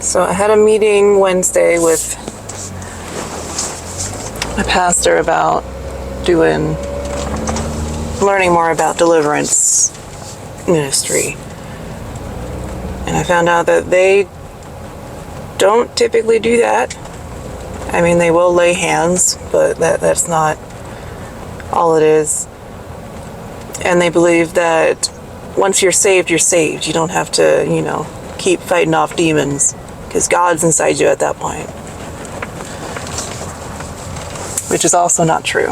So I had a meeting Wednesday with a pastor about learning more about deliverance ministry. And I found out that they don't typically do that. I mean, they will lay hands, but that's not all it is. And they believe that once you're saved, you're saved. You don't have to, keep fighting off demons, because God's inside you at that point. Which is also not true.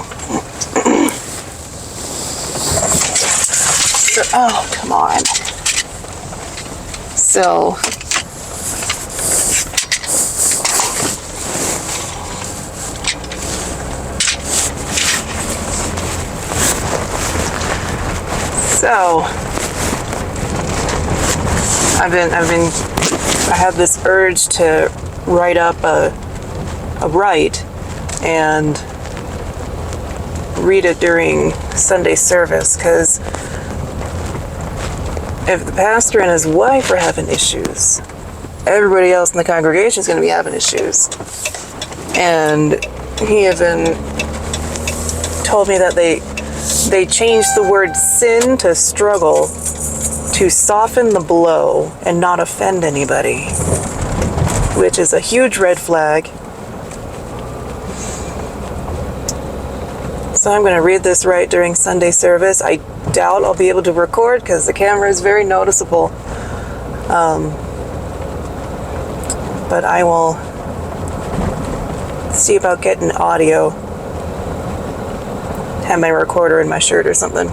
Oh, come on. So, I have this urge to write up a rite and read it during Sunday service, because if the pastor and his wife are having issues, everybody else in the congregation is going to be having issues. And he even told me that they changed the word sin to struggle to soften the blow and not offend anybody, which is a huge red flag. So I'm going to read this right during Sunday service. I doubt I'll be able to record because the camera is very noticeable. But I will see about getting audio. Have my recorder in my shirt or something.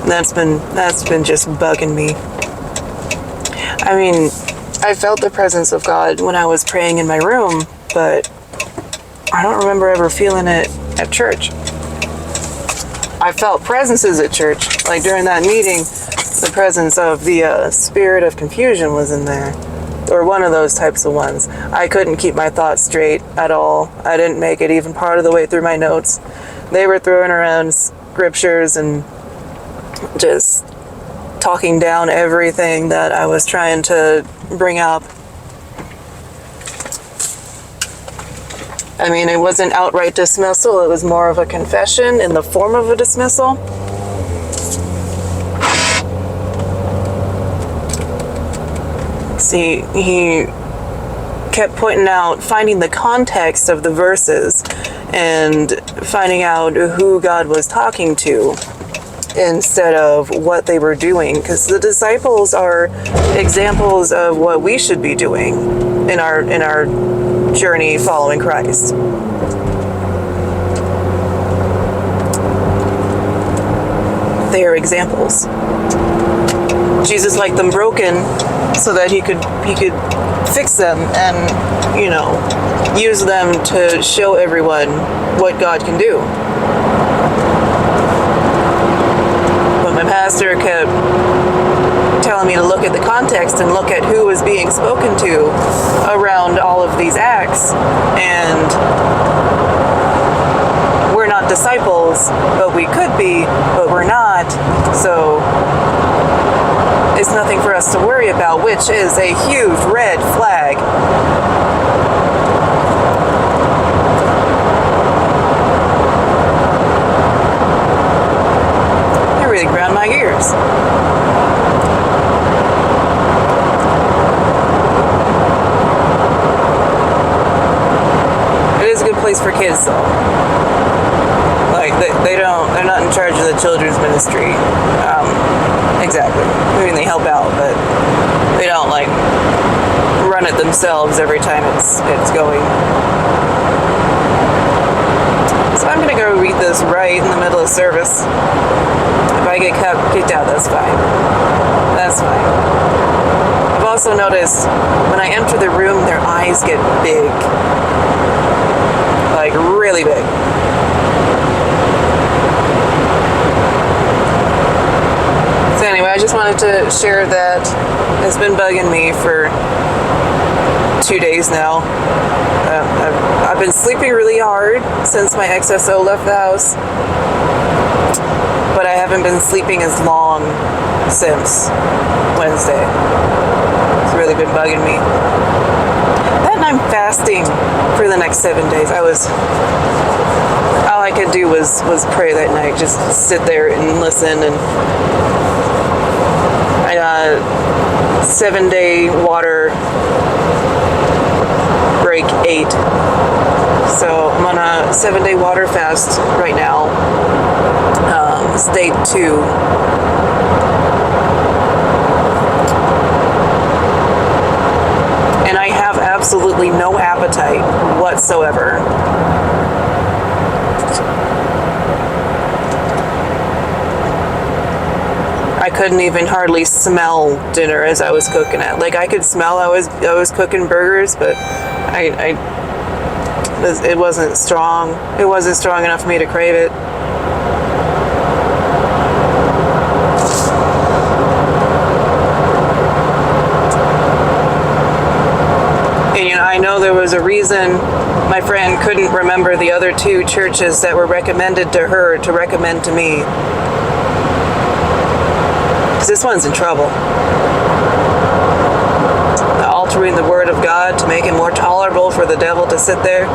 That's been just bugging me. I mean, I felt the presence of God when I was praying in my room, but I don't remember ever feeling it at church. I felt presences at church. Like during that meeting, the presence of the spirit of confusion was in there. Or one of those types of ones. I couldn't keep my thoughts straight at all. I didn't make it even part of the way through my notes. They were throwing around scriptures and just talking down everything that I was trying to bring up. I mean, it wasn't outright dismissal. It was more of a confession in the form of a dismissal. See, he kept pointing out, finding the context of the verses and finding out who God was talking to instead of what they were doing, because the disciples are examples of what we should be doing in our journey following Christ. They are examples. Jesus liked them broken so that he could fix them and, use them to show everyone what God can do. But my pastor kept telling me to look at the context and look at who was being spoken to around all of these acts. And we're not disciples, but we could be, but we're not. So it's nothing for us to worry about, which is a huge red flag. It really ground my gears. It is a good place for kids, though. Like, they're not in charge of the children's ministry. Exactly. I mean, they help out, but they don't, run it themselves every time it's going. So I'm going to go read this right in the middle of service. If I get kicked out, that's fine. That's fine. I've also noticed when I enter the room, their eyes get big. Like, really big. So anyway, I just wanted to share that. It's been bugging me for 2 days now. I've been sleeping really hard since my XSO left the house. But I haven't been sleeping as long since Wednesday. It's really been bugging me. Then I'm fasting for the next 7 days. All I could do was pray that night. Just sit there and listen. And I got 7-day water break 8. So I'm on a 7-day water fast right now. Stage 2. And I have absolutely no appetite whatsoever. I couldn't even hardly smell dinner as I was cooking it. Like, I could smell I was cooking burgers, but it wasn't strong. It wasn't strong enough for me to crave it. And I know there was a reason my friend couldn't remember the other 2 churches that were recommended to her to recommend to me. Because this one's in trouble. Altering the word of God to make it more tolerable for the devil to sit there.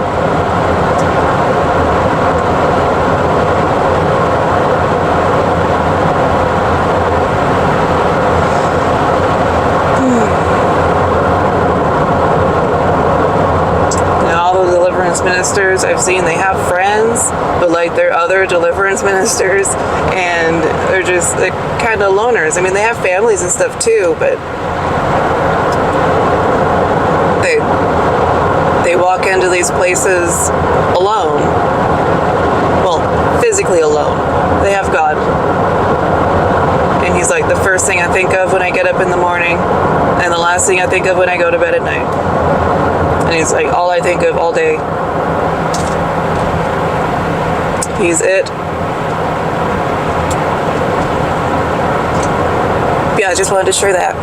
Ministers I've seen, they have friends, but like they're other deliverance ministers, and they're just like kind of loners. I mean, they have families and stuff too, but they walk into these places alone. Well, physically alone. They have God. And he's like the first thing I think of when I get up in the morning, and the last thing I think of when I go to bed at night. And he's like all I think of all day. He's it. Yeah, I just wanted to share that.